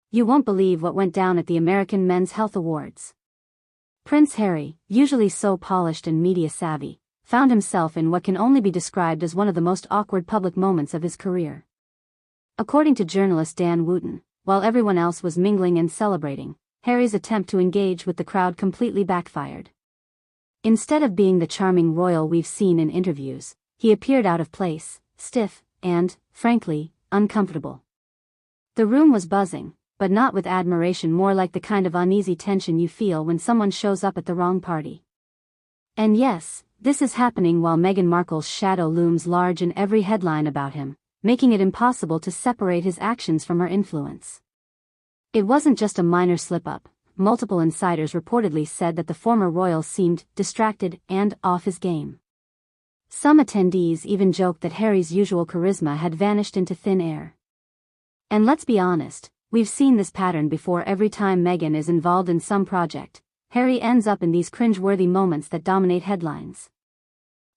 You won't believe what went down at the American Men's Health Awards. Prince Harry, usually so polished and media-savvy, found himself in what can only be described as one of the most awkward public moments of his career. According to journalist Dan Wootton, while everyone else was mingling and celebrating, Harry's attempt to engage with the crowd completely backfired. Instead of being the charming royal we've seen in interviews, he appeared out of place, stiff, and, frankly, uncomfortable. The room was buzzing, but not with admiration, more like the kind of uneasy tension you feel when someone shows up at the wrong party. And yes, this is happening while Meghan Markle's shadow looms large in every headline about him, making it impossible to separate his actions from her influence. It wasn't just a minor slip-up. Multiple insiders reportedly said that the former royal seemed distracted and off his game. Some attendees even joked that Harry's usual charisma had vanished into thin air. And let's be honest, we've seen this pattern before. Every time Meghan is involved in some project, Harry ends up in these cringe-worthy moments that dominate headlines.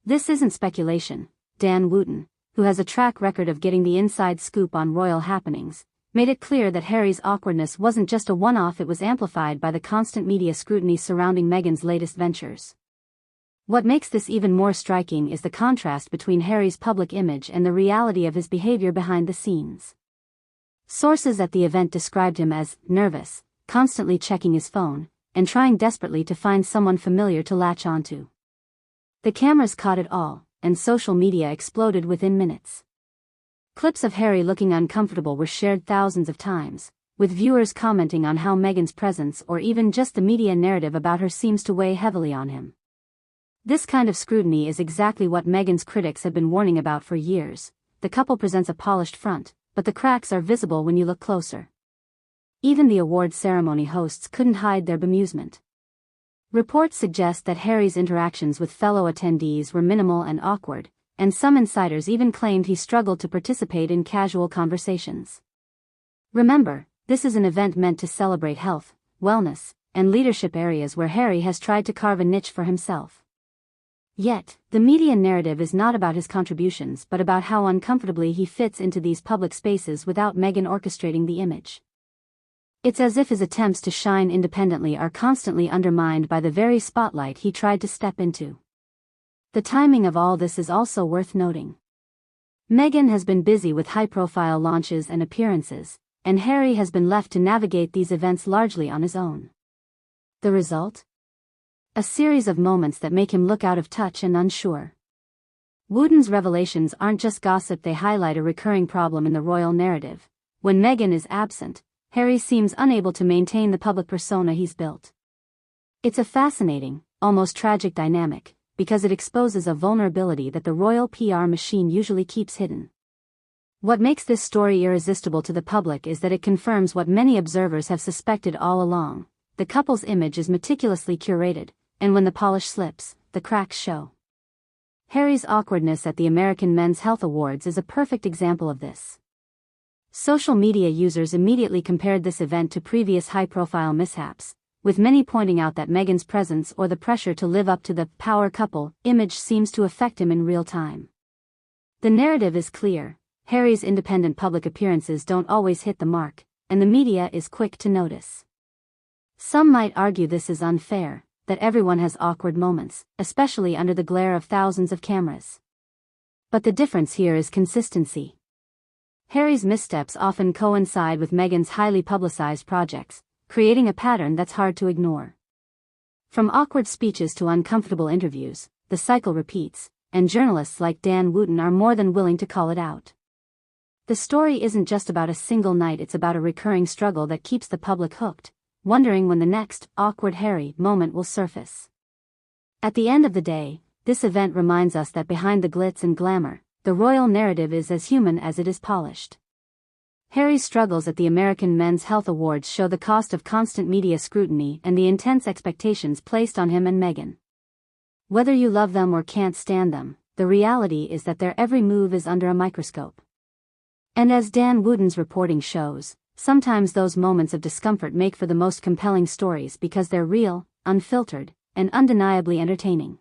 This isn't speculation. Dan Wootton, who has a track record of getting the inside scoop on royal happenings, made it clear that Harry's awkwardness wasn't just a one-off. It was amplified by the constant media scrutiny surrounding Meghan's latest ventures. What makes this even more striking is the contrast between Harry's public image and the reality of his behavior behind the scenes. Sources at the event described him as nervous, constantly checking his phone, and trying desperately to find someone familiar to latch onto. The cameras caught it all, and social media exploded within minutes. Clips of Harry looking uncomfortable were shared thousands of times, with viewers commenting on how Meghan's presence or even just the media narrative about her seems to weigh heavily on him. This kind of scrutiny is exactly what Meghan's critics have been warning about for years. The couple presents a polished front, but the cracks are visible when you look closer. Even the award ceremony hosts couldn't hide their bemusement. Reports suggest that Harry's interactions with fellow attendees were minimal and awkward, and some insiders even claimed he struggled to participate in casual conversations. Remember, this is an event meant to celebrate health, wellness, and leadership, areas where Harry has tried to carve a niche for himself. Yet, the media narrative is not about his contributions but about how uncomfortably he fits into these public spaces without Meghan orchestrating the image. It's as if his attempts to shine independently are constantly undermined by the very spotlight he tried to step into. The timing of all this is also worth noting. Meghan has been busy with high-profile launches and appearances, and Harry has been left to navigate these events largely on his own. The result? A series of moments that make him look out of touch and unsure. Wootton's revelations aren't just gossip, they highlight a recurring problem in the royal narrative. When Meghan is absent, Harry seems unable to maintain the public persona he's built. It's a fascinating, almost tragic dynamic, because it exposes a vulnerability that the royal PR machine usually keeps hidden. What makes this story irresistible to the public is that it confirms what many observers have suspected all along. The couple's image is meticulously curated, and when the polish slips, the cracks show. Harry's awkwardness at the American Men's Health Awards is a perfect example of this. Social media users immediately compared this event to previous high-profile mishaps, with many pointing out that Meghan's presence or the pressure to live up to the power couple image seems to affect him in real time. The narrative is clear. Harry's independent public appearances don't always hit the mark, and the media is quick to notice. Some might argue this is unfair, that everyone has awkward moments, especially under the glare of thousands of cameras. But the difference here is consistency. Harry's missteps often coincide with Meghan's highly publicized projects, creating a pattern that's hard to ignore. From awkward speeches to uncomfortable interviews, the cycle repeats, and journalists like Dan Wootton are more than willing to call it out. The story isn't just about a single night, it's about a recurring struggle that keeps the public hooked, wondering when the next awkward Harry moment will surface. At the end of the day, this event reminds us that behind the glitz and glamour, the royal narrative is as human as it is polished. Harry's struggles at the American Men's Health Awards show the cost of constant media scrutiny and the intense expectations placed on him and Meghan. Whether you love them or can't stand them, the reality is that their every move is under a microscope. And as Dan Wootton's reporting shows, sometimes those moments of discomfort make for the most compelling stories because they're real, unfiltered, and undeniably entertaining.